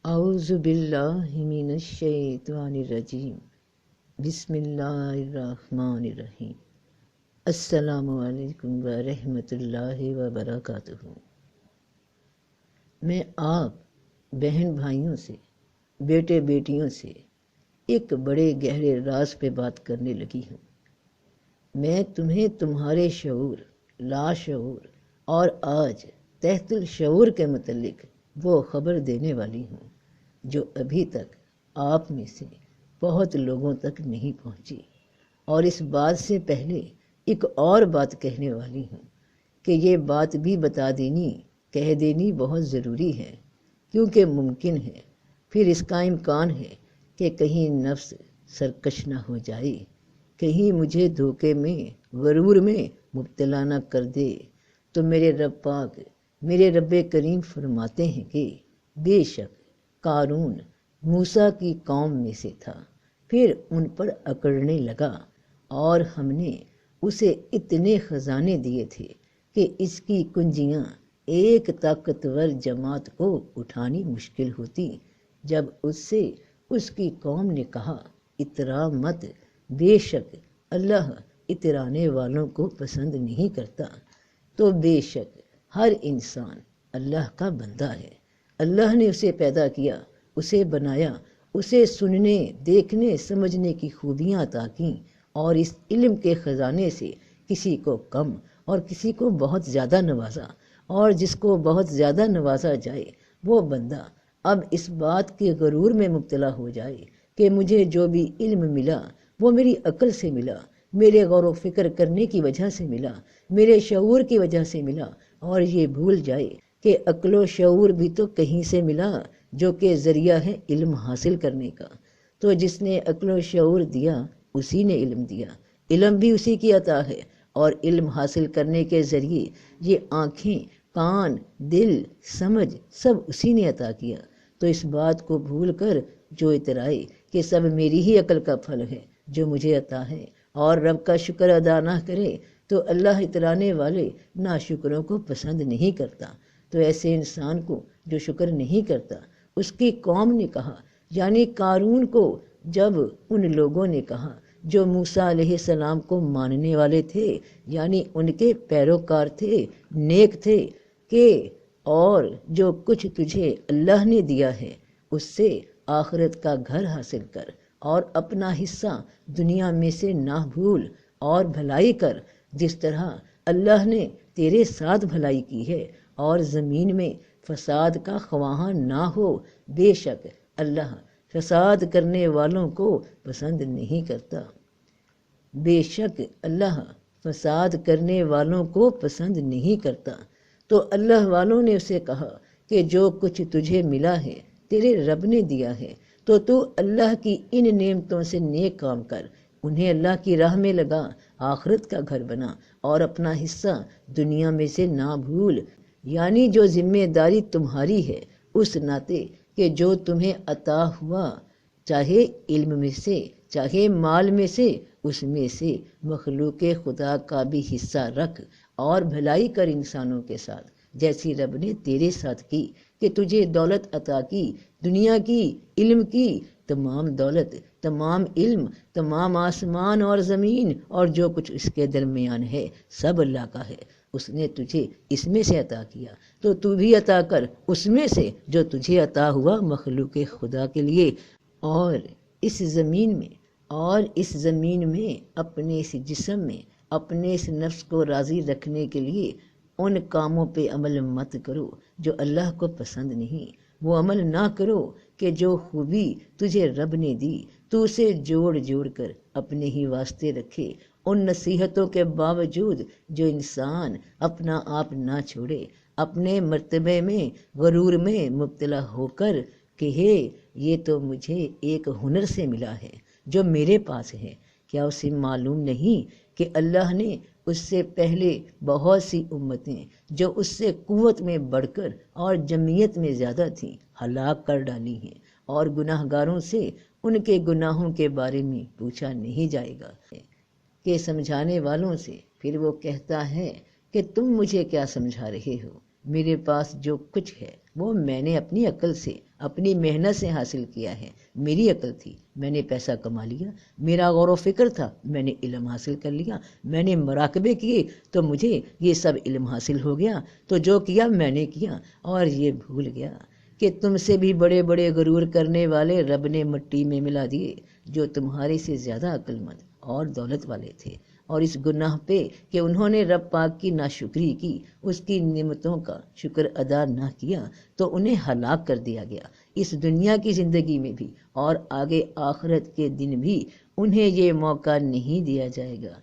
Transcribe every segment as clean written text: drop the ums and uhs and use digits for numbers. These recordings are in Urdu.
اعوذ باللہ من الشیطان الرجیم بسم اللہ الرحمن الرحیم السلام علیکم ورحمۃ اللہ وبرکاتہ۔ میں آپ بہن بھائیوں سے، بیٹے بیٹیوں سے ایک بڑے گہرے راز پہ بات کرنے لگی ہوں۔ میں تمہیں تمہارے شعور، لاشعور اور آج تحت الشعور کے متعلق وہ خبر دینے والی ہوں جو ابھی تک آپ میں سے بہت لوگوں تک نہیں پہنچی، اور اس بات سے پہلے ایک اور بات کہنے والی ہوں کہ یہ بات بھی بتا دینی، کہہ دینی بہت ضروری ہے، کیونکہ ممکن ہے، پھر اس کا امکان ہے کہ کہیں نفس سرکش نہ ہو جائے، کہیں مجھے دھوکے میں، غرور میں مبتلا نہ کر دے۔ تو میرے رب پاک، میرے رب کریم فرماتے ہیں کہ بے شک قارون موسیٰ کی قوم میں سے تھا، پھر ان پر اکڑنے لگا، اور ہم نے اسے اتنے خزانے دیے تھے کہ اس کی کنجیاں ایک طاقتور جماعت کو اٹھانی مشکل ہوتی۔ جب اس سے اس کی قوم نے کہا اترا مت، بے شک اللہ اترانے والوں کو پسند نہیں کرتا، تو بے شک ہر انسان اللہ کا بندہ ہے۔ اللہ نے اسے پیدا کیا، اسے بنایا، اسے سننے، دیکھنے، سمجھنے کی خوبیاں عطا کیں، اور اس علم کے خزانے سے کسی کو کم اور کسی کو بہت زیادہ نوازا، اور جس کو بہت زیادہ نوازا جائے وہ بندہ اب اس بات کے غرور میں مبتلا ہو جائے کہ مجھے جو بھی علم ملا وہ میری عقل سے ملا، میرے غور و فکر کرنے کی وجہ سے ملا، میرے شعور کی وجہ سے ملا، اور یہ بھول جائے کہ عقل و شعور بھی تو کہیں سے ملا جو کہ ذریعہ ہے علم حاصل کرنے کا۔ تو جس نے عقل و شعور دیا اسی نے علم دیا، علم بھی اسی کی عطا ہے، اور علم حاصل کرنے کے ذریعے یہ آنکھیں، کان، دل، سمجھ سب اسی نے عطا کیا۔ تو اس بات کو بھول کر جو اترائے کہ سب میری ہی عقل کا پھل ہے جو مجھے عطا ہے، اور رب کا شکر ادا نہ کرے تو اللہ اترانے والے ناشکروں کو پسند نہیں کرتا۔ تو ایسے انسان کو جو شکر نہیں کرتا، اس کی قوم نے کہا، یعنی قارون کو جب ان لوگوں نے کہا جو موسیٰ علیہ السلام کو ماننے والے تھے، یعنی ان کے پیروکار تھے، نیک تھے، کہ اور جو کچھ تجھے اللہ نے دیا ہے اس سے آخرت کا گھر حاصل کر، اور اپنا حصہ دنیا میں سے نہ بھول، اور بھلائی کر جس طرح اللہ نے تیرے ساتھ بھلائی کی ہے، اور زمین میں فساد کا خواہاں نہ ہو، بے شک اللہ فساد کرنے والوں کو پسند نہیں کرتا۔ بے شک اللہ فساد کرنے والوں کو پسند نہیں کرتا۔ تو اللہ والوں نے اسے کہا کہ جو کچھ تجھے ملا ہے تیرے رب نے دیا ہے، تو اللہ کی ان نعمتوں سے نیک کام کر، انہیں اللہ کی راہ میں لگا، آخرت کا گھر بنا، اور اپنا حصہ دنیا میں سے نہ بھول، یعنی جو ذمہ داری تمہاری ہے اس ناطے کہ جو تمہیں عطا ہوا، چاہے علم میں سے، چاہے مال میں سے، اس میں سے مخلوق خدا کا بھی حصہ رکھ، اور بھلائی کر انسانوں کے ساتھ جیسی رب نے تیرے ساتھ کی، کہ تجھے دولت عطا کی، دنیا کی، علم کی، تمام دولت، تمام علم، تمام آسمان اور زمین اور جو کچھ اس کے درمیان ہے سب اللہ کا ہے، اس نے تجھے اس میں سے عطا کیا، تو بھی عطا کر اس میں سے جو تجھے عطا ہوا مخلوق خدا کے لیے، اور اس زمین میں اپنے اس جسم میں اپنے اس نفس کو راضی رکھنے کے لیے ان کاموں پہ عمل مت کرو جو اللہ کو پسند نہیں، وہ عمل نہ کرو کہ جو خوبی تجھے رب نے دی تو اسے جوڑ جوڑ کر اپنے ہی واسطے رکھے، ان نصیحتوں کے باوجود جو انسان اپنا آپ نہ چھوڑے، اپنے مرتبے میں غرور میں مبتلا ہو کر کہے یہ تو مجھے ایک ہنر سے ملا ہے جو میرے پاس ہے۔ کیا اسے معلوم نہیں کہ اللہ نے اس سے پہلے بہت سی امتیں جو اس سے قوت میں بڑھ کر اور جمعیت میں زیادہ تھیں ہلاک کر ڈالی ہیں، اور گناہ گاروں سے ان کے گناہوں کے بارے میں پوچھا نہیں جائے گا، کہ سمجھانے والوں سے پھر وہ کہتا ہے کہ تم مجھے کیا سمجھا رہے ہو، میرے پاس جو کچھ ہے وہ میں نے اپنی عقل سے اپنی محنت سے حاصل کیا ہے۔ میری عقل تھی، میں نے پیسہ کما لیا، میرا غور و فکر تھا، میں نے علم حاصل کر لیا، میں نے مراقبے کیے تو مجھے یہ سب علم حاصل ہو گیا، تو جو کیا میں نے کیا اور یہ بھول گیا کہ تم سے بھی بڑے بڑے غرور کرنے والے رب نے مٹی میں ملا دیے، جو تمہارے سے زیادہ عقل مند اور دولت والے تھے، اور اس گناہ پہ کہ انہوں نے رب پاک کی ناشکری کی، اس کی نعمتوں کا شکر ادا نہ کیا، تو انہیں ہلاک کر دیا گیا۔ اس دنیا کی زندگی میں بھی اور آگے آخرت کے دن بھی انہیں یہ موقع نہیں دیا جائے گا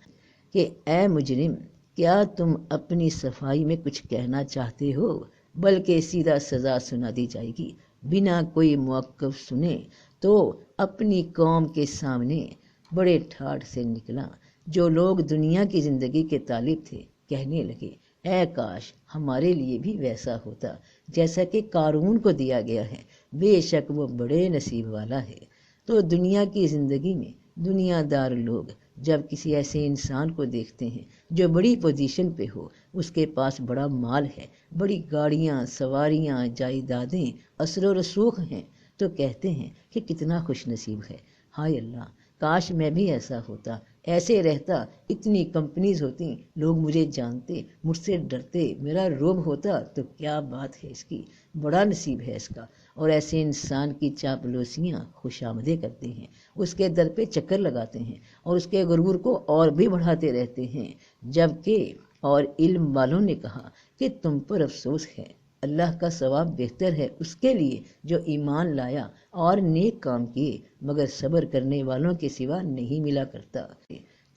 کہ اے مجرم، کیا تم اپنی صفائی میں کچھ کہنا چاہتے ہو، بلکہ سیدھا سزا سنا دی جائے گی۔ بنا کوئی موقف سنے تو اپنی قوم کے سامنے بڑے ٹھاٹھ سے نکلا۔ جو لوگ دنیا کی زندگی کے طالب تھے کہنے لگے اے کاش ہمارے لیے بھی ویسا ہوتا جیسا کہ قارون کو دیا گیا ہے، بے شک وہ بڑے نصیب والا ہے۔ تو دنیا کی زندگی میں دنیا دار لوگ جب کسی ایسے انسان کو دیکھتے ہیں جو بڑی پوزیشن پہ ہو، اس کے پاس بڑا مال ہے، بڑی گاڑیاں، سواریاں، جائیدادیں، اثر و رسوخ ہیں، تو کہتے ہیں کہ کتنا خوش نصیب ہے، ہائے اللہ کاش میں بھی ایسا ہوتا، ایسے رہتا، اتنی کمپنیز ہوتی، لوگ مجھے جانتے، مجھ سے ڈرتے، میرا روب ہوتا، تو کیا بات ہے اس کی، بڑا نصیب ہے اس کا۔ اور ایسے انسان کی چاپلوسیاں خوش آمدیں کرتے ہیں، اس کے در پہ چکر لگاتے ہیں اور اس کے غرور کو اور بھی بڑھاتے رہتے ہیں، جبکہ اور علم والوں نے کہا کہ تم پر افسوس ہے، اللہ کا ثواب بہتر ہے اس کے لیے جو ایمان لایا اور نیک کام کیے، مگر صبر کرنے والوں کے سوا نہیں ملا کرتا۔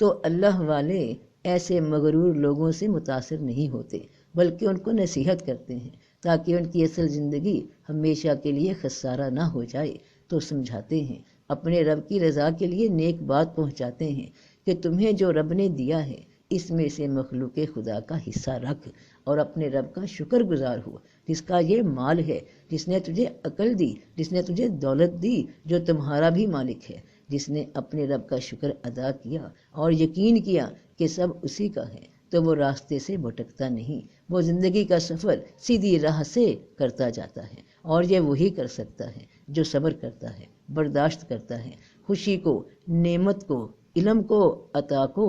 تو اللہ والے ایسے مغرور لوگوں سے متاثر نہیں ہوتے، بلکہ ان کو نصیحت کرتے ہیں تاکہ ان کی اصل زندگی ہمیشہ کے لیے خسارہ نہ ہو جائے، تو سمجھاتے ہیں، اپنے رب کی رضا کے لیے نیک بات پہنچاتے ہیں کہ تمہیں جو رب نے دیا ہے اس میں سے مخلوق خدا کا حصہ رکھ اور اپنے رب کا شکر گزار ہو، جس کا یہ مال ہے، جس نے تجھے عقل دی، جس نے تجھے دولت دی، جو تمہارا بھی مالک ہے، جس نے اپنے رب کا شکر ادا کیا اور یقین کیا کہ سب اسی کا ہے، تو وہ راستے سے بھٹکتا نہیں، وہ زندگی کا سفر سیدھی راہ سے کرتا جاتا ہے، اور یہ وہی کر سکتا ہے جو صبر کرتا ہے، برداشت کرتا ہے، خوشی کو، نعمت کو، علم کو، عطا کو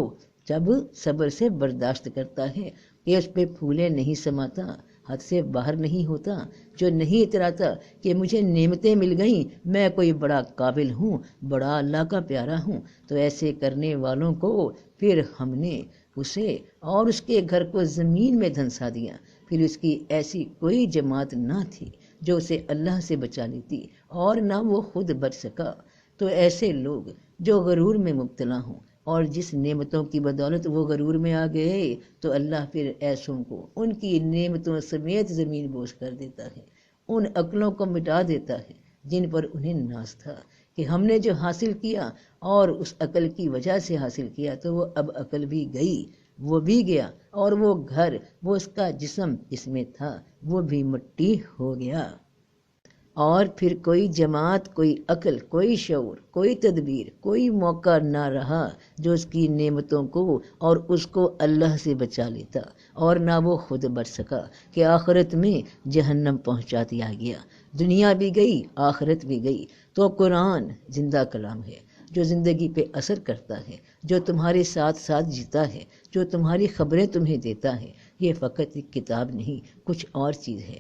جب صبر سے برداشت کرتا ہے کہ اس پہ پھولے نہیں سماتا، حد سے باہر نہیں ہوتا، جو نہیں اتراتا کہ مجھے نعمتیں مل گئیں، میں کوئی بڑا قابل ہوں، بڑا اللہ کا پیارا ہوں، تو ایسے کرنے والوں کو پھر ہم نے اسے اور اس کے گھر کو زمین میں دھنسا دیا، پھر اس کی ایسی کوئی جماعت نہ تھی جو اسے اللہ سے بچا لیتی اور نہ وہ خود بچ سکا۔ تو ایسے لوگ جو غرور میں مبتلا ہوں اور جس نعمتوں کی بدولت وہ غرور میں آ گئے، تو اللہ پھر ایسوں کو ان کی نعمتوں سمیت زمین بوس کر دیتا ہے، ان عقلوں کو مٹا دیتا ہے جن پر انہیں ناز تھا کہ ہم نے جو حاصل کیا اور اس عقل کی وجہ سے حاصل کیا، تو وہ اب عقل بھی گئی، وہ بھی گیا، اور وہ گھر، وہ اس کا جسم جس میں تھا، وہ بھی مٹی ہو گیا۔ اور پھر کوئی جماعت، کوئی عقل، کوئی شعور، کوئی تدبیر، کوئی موقع نہ رہا جو اس کی نعمتوں کو اور اس کو اللہ سے بچا لیتا، اور نہ وہ خود بچ سکا کہ آخرت میں جہنم پہنچا دیا گیا، دنیا بھی گئی، آخرت بھی گئی۔ تو قرآن زندہ کلام ہے جو زندگی پہ اثر کرتا ہے، جو تمہارے ساتھ ساتھ جیتا ہے، جو تمہاری خبریں تمہیں دیتا ہے، یہ فقط ایک کتاب نہیں، کچھ اور چیز ہے۔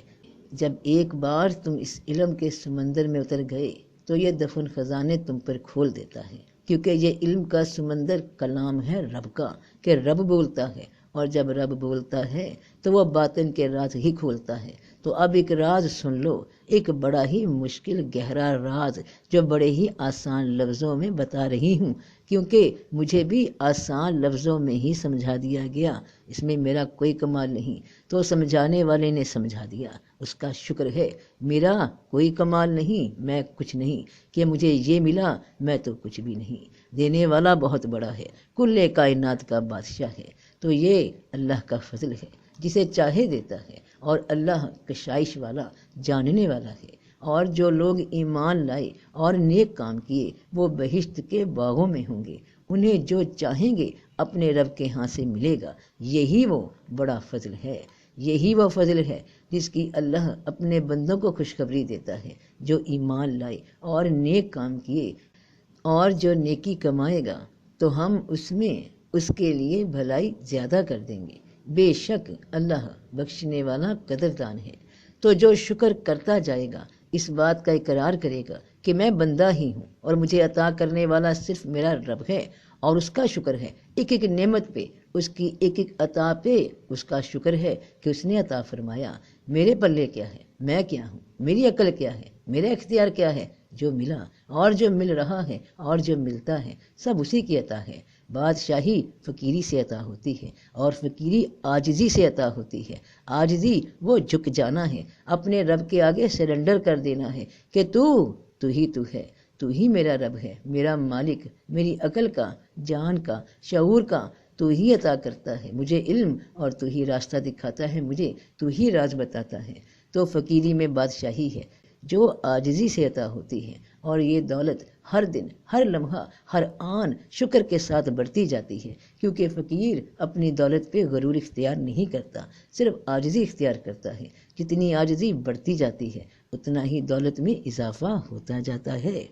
جب ایک بار تم اس علم کے سمندر میں اتر گئے تو یہ دفن خزانے تم پر کھول دیتا ہے، کیونکہ یہ علم کا سمندر کلام ہے رب کا، کہ رب بولتا ہے، اور جب رب بولتا ہے تو وہ باطن کے راز ہی کھولتا ہے۔ تو اب ایک راز سن لو، ایک بڑا ہی مشکل گہرا راز جو بڑے ہی آسان لفظوں میں بتا رہی ہوں، کیونکہ مجھے بھی آسان لفظوں میں ہی سمجھا دیا گیا، اس میں میرا کوئی کمال نہیں، تو سمجھانے والے نے سمجھا دیا، اس کا شکر ہے۔ میرا کوئی کمال نہیں، میں کچھ نہیں کہ مجھے یہ ملا، میں تو کچھ بھی نہیں، دینے والا بہت بڑا ہے، کل کائنات کا بادشاہ ہے۔ تو یہ اللہ کا فضل ہے، جسے چاہے دیتا ہے، اور اللہ کشائش والا، جاننے والا ہے۔ اور جو لوگ ایمان لائے اور نیک کام کیے وہ بہشت کے باغوں میں ہوں گے، انہیں جو چاہیں گے اپنے رب کے ہاں سے ملے گا۔ یہی وہ بڑا فضل ہے، یہی وہ فضل ہے جس کی اللہ اپنے بندوں کو خوشخبری دیتا ہے، جو ایمان لائے اور نیک کام کیے، اور جو نیکی کمائے گا تو ہم اس میں اس کے لیے بھلائی زیادہ کر دیں گے۔ بے شک اللہ بخشنے والا قدردان ہے۔ تو جو شکر کرتا جائے گا، اس بات کا اقرار کرے گا کہ میں بندہ ہی ہوں اور مجھے عطا کرنے والا صرف میرا رب ہے، اور اس کا شکر ہے ایک ایک نعمت پہ، اس کی ایک ایک عطا پہ اس کا شکر ہے کہ اس نے عطا فرمایا۔ میرے پلے کیا ہے، میں کیا ہوں، میری عقل کیا ہے، میرا اختیار کیا ہے، جو ملا اور جو مل رہا ہے اور جو ملتا ہے سب اسی کی عطا ہے۔ بادشاہی فقیری سے عطا ہوتی ہے، اور فقیری عاجزی سے عطا ہوتی ہے۔ عاجزی وہ جھک جانا ہے، اپنے رب کے آگے سرنڈر کر دینا ہے کہ تو ہے، تو ہی میرا رب ہے، میرا مالک، میری عقل کا، جان کا، شعور کا تو ہی عطا کرتا ہے مجھے علم، اور تو ہی راستہ دکھاتا ہے مجھے، تو ہی راز بتاتا ہے۔ تو فقیری میں بادشاہی ہے جو عاجزی سے عطا ہوتی ہے، اور یہ دولت ہر دن، ہر لمحہ، ہر آن شکر کے ساتھ بڑھتی جاتی ہے، کیونکہ فقیر اپنی دولت پہ غرور اختیار نہیں کرتا، صرف عاجزی اختیار کرتا ہے۔ جتنی عاجزی بڑھتی جاتی ہے اتنا ہی دولت میں اضافہ ہوتا جاتا ہے۔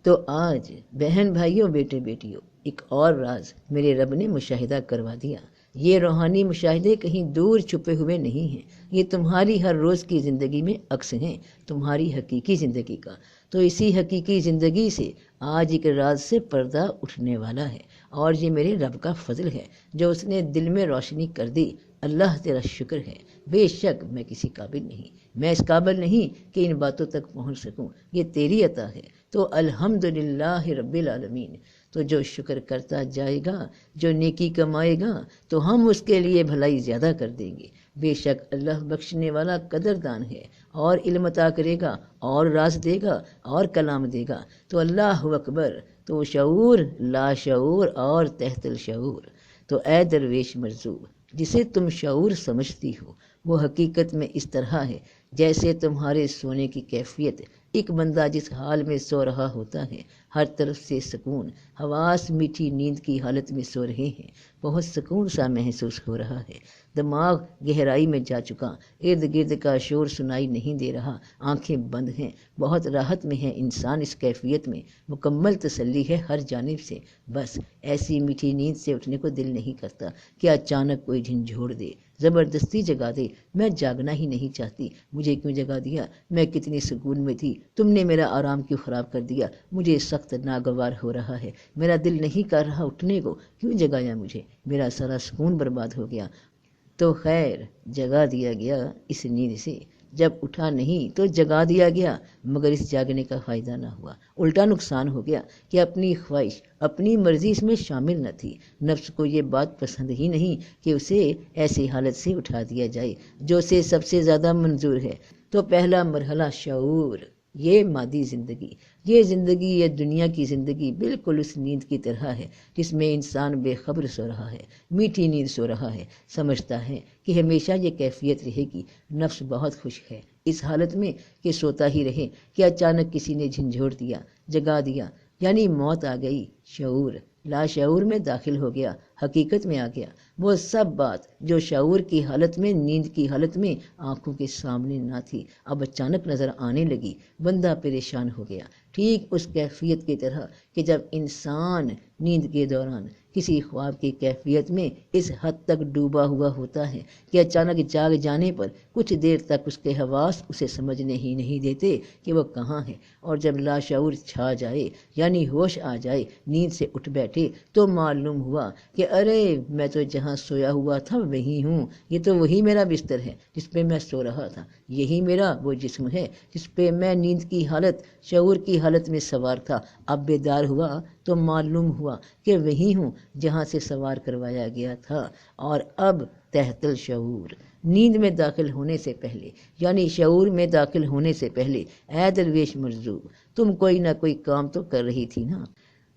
تو آج بہن بھائیوں، بیٹے بیٹیوں، ایک اور راز میرے رب نے مشاہدہ کروا دیا۔ یہ روحانی مشاہدے کہیں دور چھپے ہوئے نہیں ہیں، یہ تمہاری ہر روز کی زندگی میں عکس ہیں، تمہاری حقیقی زندگی کا۔ تو اسی حقیقی زندگی سے آج ایک راز سے پردہ اٹھنے والا ہے، اور یہ میرے رب کا فضل ہے جو اس نے دل میں روشنی کر دی۔ اللہ تیرا شکر ہے، بے شک میں کسی قابل نہیں، میں اس قابل نہیں کہ ان باتوں تک پہنچ سکوں، یہ تیری عطا ہے۔ تو الحمدللہ رب العالمین۔ تو جو شکر کرتا جائے گا، جو نیکی کمائے گا تو ہم اس کے لیے بھلائی زیادہ کر دیں گے۔ بے شک اللہ بخشنے والا قدردان ہے، اور علم عطا کرے گا، اور راز دے گا، اور کلام دے گا۔ تو اللہ اکبر۔ تو شعور، لا شعور اور تحت الشعور۔ تو اے درویش مرزوق، جسے تم شعور سمجھتی ہو وہ حقیقت میں اس طرح ہے جیسے تمہارے سونے کی کیفیت۔ ایک بندہ جس حال میں سو رہا ہوتا ہے، ہر طرف سے سکون، حواس میٹھی نیند کی حالت میں سو رہے ہیں، بہت سکون سا محسوس ہو رہا ہے، دماغ گہرائی میں جا چکا، ارد گرد کا شور سنائی نہیں دے رہا، آنکھیں بند ہیں، بہت راحت میں ہے انسان اس کیفیت میں، مکمل تسلی ہے ہر جانب سے۔ بس ایسی میٹھی نیند سے اٹھنے کو دل نہیں کرتا کہ اچانک کوئی جھنجھوڑ دے، زبردستی جگا دے۔ میں جاگنا ہی نہیں چاہتی، مجھے کیوں جگا دیا، میں کتنی سکون میں تھی، تم نے میرا آرام کیوں خراب کر دیا، مجھے سخت ناگوار ہو رہا ہے، میرا دل نہیں کر رہا اٹھنے کو، کیوں جگایا مجھے، میرا سارا سکون برباد ہو گیا۔ تو خیر، جگا دیا گیا اس نیند سے، جب اٹھا نہیں تو جگا دیا گیا، مگر اس جاگنے کا فائدہ نہ ہوا، الٹا نقصان ہو گیا کہ اپنی خواہش، اپنی مرضی اس میں شامل نہ تھی۔ نفس کو یہ بات پسند ہی نہیں کہ اسے ایسی حالت سے اٹھا دیا جائے جو اسے سب سے زیادہ منظور ہے۔ تو پہلا مرحلہ شعور، یہ مادی زندگی، یہ زندگی، یہ دنیا کی زندگی بالکل اس نیند کی طرح ہے جس میں انسان بے خبر سو رہا ہے، میٹھی نیند سو رہا ہے، سمجھتا ہے کہ ہمیشہ یہ کیفیت رہے گی۔ نفس بہت خوش ہے اس حالت میں کہ سوتا ہی رہے، کہ اچانک کسی نے جھنجھوڑ دیا، جگا دیا، یعنی موت آ گئی۔ شعور لا شعور میں داخل ہو گیا، حقیقت میں آ گیا، وہ سب بات جو شعور کی حالت میں، نیند کی حالت میں آنکھوں کے سامنے نہ تھی، اب اچانک نظر آنے لگی۔ بندہ پریشان ہو گیا، ٹھیک اس کیفیت کی طرح کہ جب انسان نیند کے دوران کسی خواب کی کیفیت میں اس حد تک ڈوبا ہوا ہوتا ہے کہ اچانک جاگ جانے پر کچھ دیر تک اس کے حواس اسے سمجھنے ہی نہیں دیتے کہ وہ کہاں ہے، اور جب لاشعور چھا جائے، یعنی ہوش آ جائے، نیند سے اٹھ بیٹھے تو معلوم ہوا کہ ارے میں تو جہاں سویا ہوا تھا وہی ہوں، یہ تو وہی میرا بستر ہے جس پہ میں سو رہا تھا، یہی میرا وہ جسم ہے جس پہ میں نیند کی حالت، شعور کی حالت میں سوار تھا۔ اب بیدار ہوا تو معلوم ہوا کہ وہی ہوں جہاں سے سوار کروایا گیا تھا۔ اور اب تحت الشعور، نیند میں داخل ہونے سے پہلے، یعنی شعور میں داخل ہونے سے پہلے، اے درویش مرزوق، تم کوئی نہ کوئی کام تو کر رہی تھی نا۔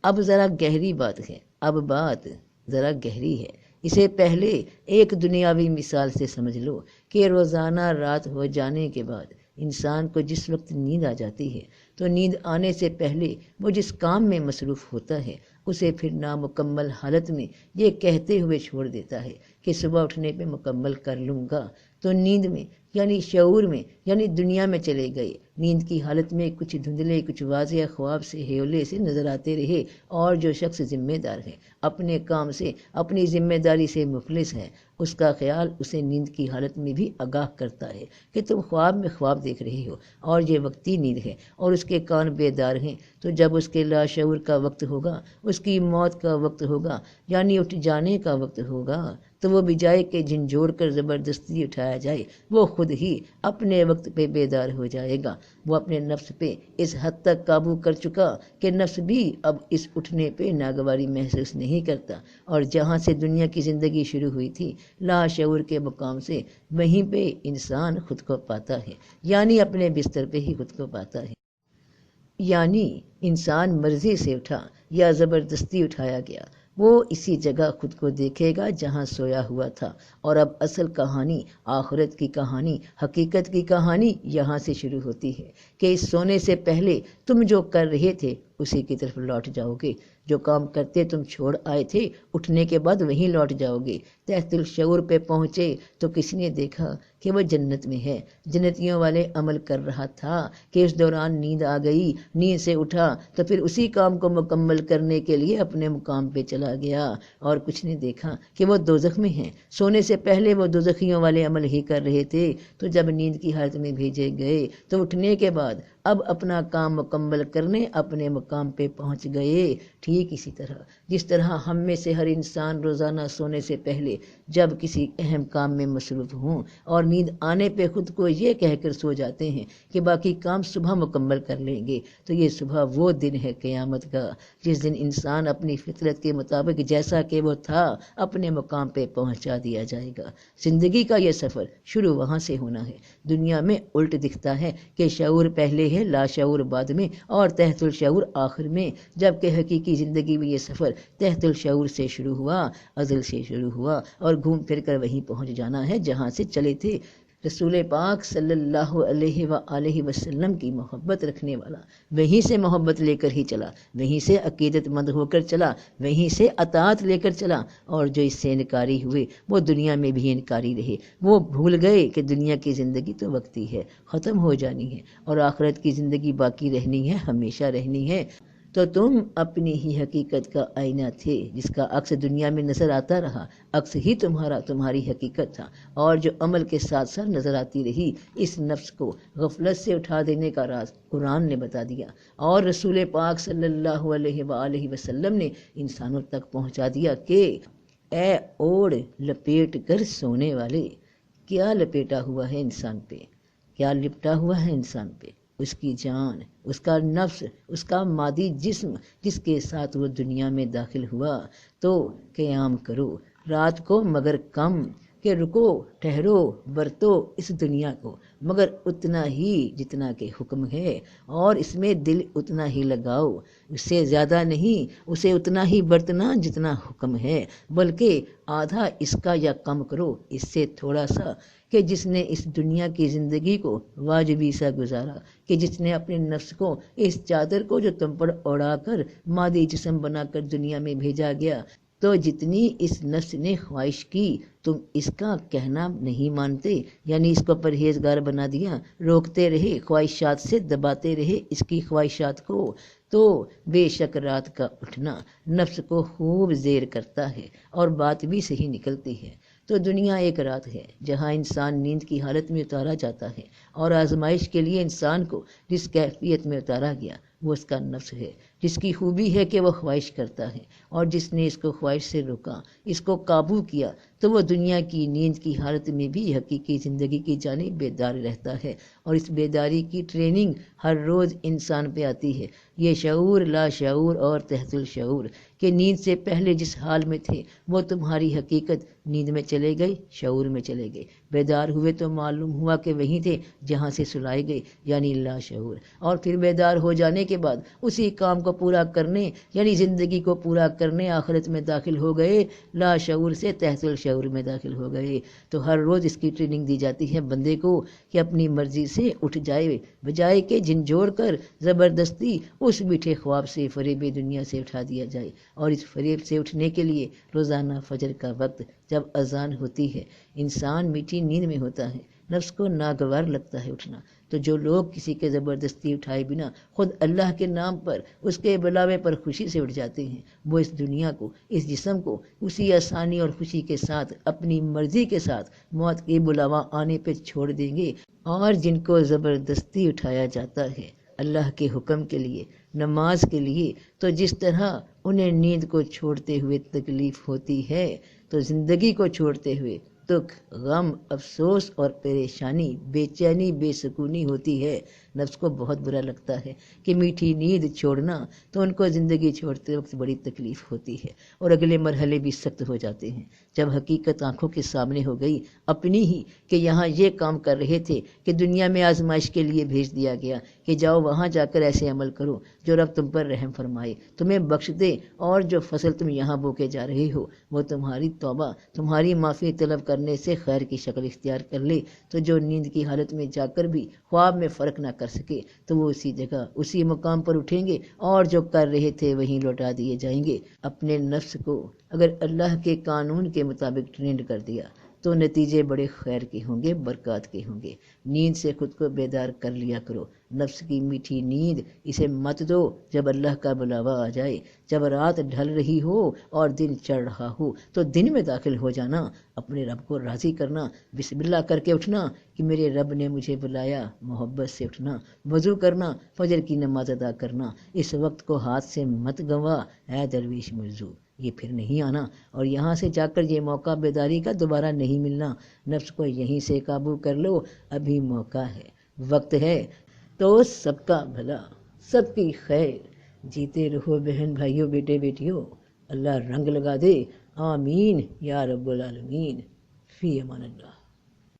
اب ذرا گہری بات ہے، اب بات ذرا گہری ہے، اسے پہلے ایک دنیاوی مثال سے سمجھ لو کہ روزانہ رات ہو جانے کے بعد انسان کو جس وقت نیند آ جاتی ہے تو نیند آنے سے پہلے وہ جس کام میں مصروف ہوتا ہے اسے پھر نامکمل حالت میں یہ کہتے ہوئے چھوڑ دیتا ہے کہ صبح اٹھنے پہ مکمل کر لوں گا۔ تو نیند میں، یعنی شعور میں، یعنی دنیا میں چلے گئے، نیند کی حالت میں کچھ دھندلے کچھ واضح خواب سے ہیولے سے نظر آتے رہے، اور جو شخص ذمہ دار ہے، اپنے کام سے اپنی ذمہ داری سے مخلص ہے، اس کا خیال اسے نیند کی حالت میں بھی آگاہ کرتا ہے کہ تم خواب میں خواب دیکھ رہے ہو اور یہ وقتی نیند ہے، اور اس کے کان بیدار ہیں۔ تو جب اس کے لاشعور کا وقت ہوگا، اس کی موت کا وقت ہوگا، یعنی اٹھ جانے کا وقت ہوگا، تو وہ بجائے کہ جھنجھوڑ کر زبردستی اٹھایا جائے، وہ خود ہی اپنے وقت پہ بیدار ہو جائے گا۔ وہ اپنے نفس پہ اس حد تک قابو کر چکا کہ نفس بھی اب اس اٹھنے پہ ناگواری محسوس نہیں کرتا، اور جہاں سے دنیا کی زندگی شروع ہوئی تھی، لاشعور کے مقام سے، وہیں پہ انسان خود کو پاتا ہے، یعنی اپنے بستر پہ ہی خود کو پاتا ہے۔ یعنی انسان مرضی سے اٹھا یا زبردستی اٹھایا گیا، وہ اسی جگہ خود کو دیکھے گا جہاں سویا ہوا تھا۔ اور اب اصل کہانی، آخرت کی کہانی، حقیقت کی کہانی یہاں سے شروع ہوتی ہے کہ اس سونے سے پہلے تم جو کر رہے تھے اسی کی طرف لوٹ جاؤ گے۔ جو کام کرتے تم چھوڑ آئے تھے، اٹھنے کے بعد وہیں لوٹ جاؤ گے۔ تحت الشعور پہ پہنچے تو کسی نے دیکھا کہ وہ جنت میں ہے، جنتیوں والے عمل کر رہا تھا کہ اس دوران نیند آ گئی، نیند سے اٹھا تو پھر اسی کام کو مکمل کرنے کے لیے اپنے مقام پہ چلا گیا، اور کچھ نے دیکھا کہ وہ دوزخ میں ہیں۔ سونے سے پہلے وہ دوزخیوں والے عمل ہی کر رہے تھے، تو جب نیند کی حالت میں بھیجے گئے تو اٹھنے کے بعد اب اپنا کام مکمل کرنے اپنے مقام پہ پہنچ گئے۔ ٹھیک اسی طرح جس طرح ہم میں سے ہر انسان روزانہ سونے سے پہلے جب کسی اہم کام میں مصروف ہوں اور نیند آنے پہ خود کو یہ کہہ کر سو جاتے ہیں کہ باقی کام صبح مکمل کر لیں گے، تو یہ صبح وہ دن ہے قیامت کا، جس دن انسان اپنی فطرت کے مطابق جیسا کہ وہ تھا اپنے مقام پہ پہنچا دیا جائے گا۔ زندگی کا یہ سفر شروع وہاں سے ہونا ہے۔ دنیا میں الٹ دکھتا ہے کہ شعور پہلے ہے، لاشعور بعد میں، اور تحت الشعور آخر میں، جبکہ حقیقی زندگی میں یہ سفر تحت الشعور سے شروع ہوا، ازل سے شروع ہوا، اور گھوم پھر کر وہیں پہنچ جانا ہے جہاں سے چلے تھے۔ رسول پاک صلی اللہ علیہ وآلہ وسلم کی محبت رکھنے والا وہیں سے محبت لے کر ہی چلا، وہیں سے عقیدت مند ہو کر چلا، وہیں سے اطاعت لے کر چلا، اور جو اس سے انکاری ہوئے وہ دنیا میں بھی انکاری رہے۔ وہ بھول گئے کہ دنیا کی زندگی تو وقتی ہے، ختم ہو جانی ہے، اور آخرت کی زندگی باقی رہنی ہے، ہمیشہ رہنی ہے۔ تو تم اپنی ہی حقیقت کا آئینہ تھے، جس کا عکس دنیا میں نظر آتا رہا، عکس ہی تمہاری حقیقت تھا، اور جو عمل کے ساتھ ساتھ نظر آتی رہی۔ اس نفس کو غفلت سے اٹھا دینے کا راز قرآن نے بتا دیا، اور رسول پاک صلی اللہ علیہ وآلہ وسلم نے انسانوں تک پہنچا دیا کہ اے اوڑھ لپیٹ کر سونے والے، کیا لپیٹا ہوا ہے انسان پہ، کیا لپٹا ہوا ہے انسان پہ؟ اس کی جان، اس کا نفس، اس کا مادی جسم جس کے ساتھ وہ دنیا میں داخل ہوا۔ تو قیام کرو رات کو مگر کم، کہ رکو ٹھہرو برتو اس دنیا کو مگر اتنا ہی جتنا کہ حکم ہے، اور اس میں دل اتنا ہی لگاؤ، اس سے زیادہ نہیں، اسے اتنا ہی برتنا جتنا حکم ہے، بلکہ آدھا اس کا یا کم کرو اس سے تھوڑا سا، کہ جس نے اس دنیا کی زندگی کو واجبی سا گزارا، کہ جس نے اپنے نفس کو اس چادر کو جو تم پر اڑا کر مادی جسم بنا کر دنیا میں بھیجا گیا، تو جتنی اس نفس نے خواہش کی تم اس کا کہنا نہیں مانتے، یعنی اس کو پرہیزگار بنا دیا، روکتے رہے، خواہشات سے دباتے رہے اس کی خواہشات کو، تو بے شک رات کا اٹھنا نفس کو خوب زیر کرتا ہے اور بات بھی صحیح نکلتی ہے۔ تو دنیا ایک رات ہے جہاں انسان نیند کی حالت میں اتارا جاتا ہے، اور آزمائش کے لیے انسان کو جس کیفیت میں اتارا گیا وہ اس کا نفس ہے، جس کی خوبی ہے کہ وہ خواہش کرتا ہے، اور جس نے اس کو خواہش سے روکا، اس کو قابو کیا، تو وہ دنیا کی نیند کی حالت میں بھی حقیقی زندگی کی جانب بیدار رہتا ہے، اور اس بیداری کی ٹریننگ ہر روز انسان پہ آتی ہے۔ یہ شعور، لا شعور اور تحت الشعور، کہ نیند سے پہلے جس حال میں تھے وہ تمہاری حقیقت نیند میں چلے گئے، شعور میں چلے گئے، بیدار ہوئے تو معلوم ہوا کہ وہیں تھے جہاں سے سلائے گئے، یعنی لا شعور، اور پھر بیدار ہو جانے کے بعد اسی کام کو پورا کرنے، یعنی زندگی کو پورا کرنے آخرت میں داخل ہو گئے، لا شعور سے تحت الشعور میں داخل ہو گئے۔ تو ہر روز اس کی ٹریننگ دی جاتی ہے بندے کو کہ اپنی مرضی سے اٹھ جائے، بجائے کہ جھنجھوڑ کر زبردستی اس میٹھے خواب سے فریب دنیا سے اٹھا دیا جائے۔ اور اس فریب سے اٹھنے کے لیے روزانہ فجر کا وقت جب اذان ہوتی ہے، انسان میٹھی نیند میں ہوتا ہے، نفس کو ناگوار لگتا ہے اٹھنا، تو جو لوگ کسی کے زبردستی اٹھائے بنا خود اللہ کے نام پر اس کے بلاوے پر خوشی سے اٹھ جاتے ہیں، وہ اس دنیا کو، اس جسم کو اسی آسانی اور خوشی کے ساتھ اپنی مرضی کے ساتھ موت کے بلاوا آنے پہ چھوڑ دیں گے۔ اور جن کو زبردستی اٹھایا جاتا ہے اللہ کے حکم کے لیے، نماز کے لیے، تو جس طرح انہیں نیند کو چھوڑتے ہوئے تکلیف ہوتی ہے تو زندگی کو چھوڑتے ہوئے دکھ، غم، افسوس اور پریشانی، بے چینی، بے سکونی ہوتی ہے۔ نفس کو بہت برا لگتا ہے کہ میٹھی نیند چھوڑنا، تو ان کو زندگی چھوڑتے وقت بڑی تکلیف ہوتی ہے اور اگلے مرحلے بھی سخت ہو جاتے ہیں۔ جب حقیقت آنکھوں کے سامنے ہو گئی اپنی ہی کہ یہاں یہ کام کر رہے تھے کہ دنیا میں آزمائش کے لیے بھیج دیا گیا کہ جاؤ وہاں جا کر ایسے عمل کرو جو رب تم پر رحم فرمائے، تمہیں بخش دے، اور جو فصل تم یہاں بو کے جا رہے ہو وہ تمہاری توبہ، تمہاری معافی طلب کرنے سے خیر کی شکل اختیار کر لے، تو جو نیند کی حالت میں جا کر بھی خواب میں فرق نہ کر سکے تو وہ اسی جگہ اسی مقام پر اٹھیں گے اور جو کر رہے تھے وہیں لوٹا دیے جائیں گے۔ اپنے نفس کو اگر اللہ کے قانون کے مطابق ٹرینڈ کر دیا تو نتیجے بڑے خیر کے ہوں گے، برکات کے ہوں گے۔ نیند سے خود کو بیدار کر لیا کرو، نفس کی میٹھی نیند اسے مت دو۔ جب اللہ کا بلاوا آ جائے، جب رات ڈھل رہی ہو اور دن چڑھ رہا ہو تو دن میں داخل ہو جانا، اپنے رب کو راضی کرنا، بسم اللہ کر کے اٹھنا کہ میرے رب نے مجھے بلایا، محبت سے اٹھنا، وضو کرنا، فجر کی نماز ادا کرنا، اس وقت کو ہاتھ سے مت گنوا اے درویش مرزو، یہ پھر نہیں آنا، اور یہاں سے جا کر یہ موقع بیداری کا دوبارہ نہیں ملنا۔ نفس کو یہیں سے قابو کر لو، ابھی موقع ہے، وقت ہے، تو سب کا بھلا، سب کی خیر، جیتے رہو بہن بھائیوں، بیٹے بیٹیوں، اللہ رنگ لگا دے، آمین یا رب العالمین، فی امان اللہ۔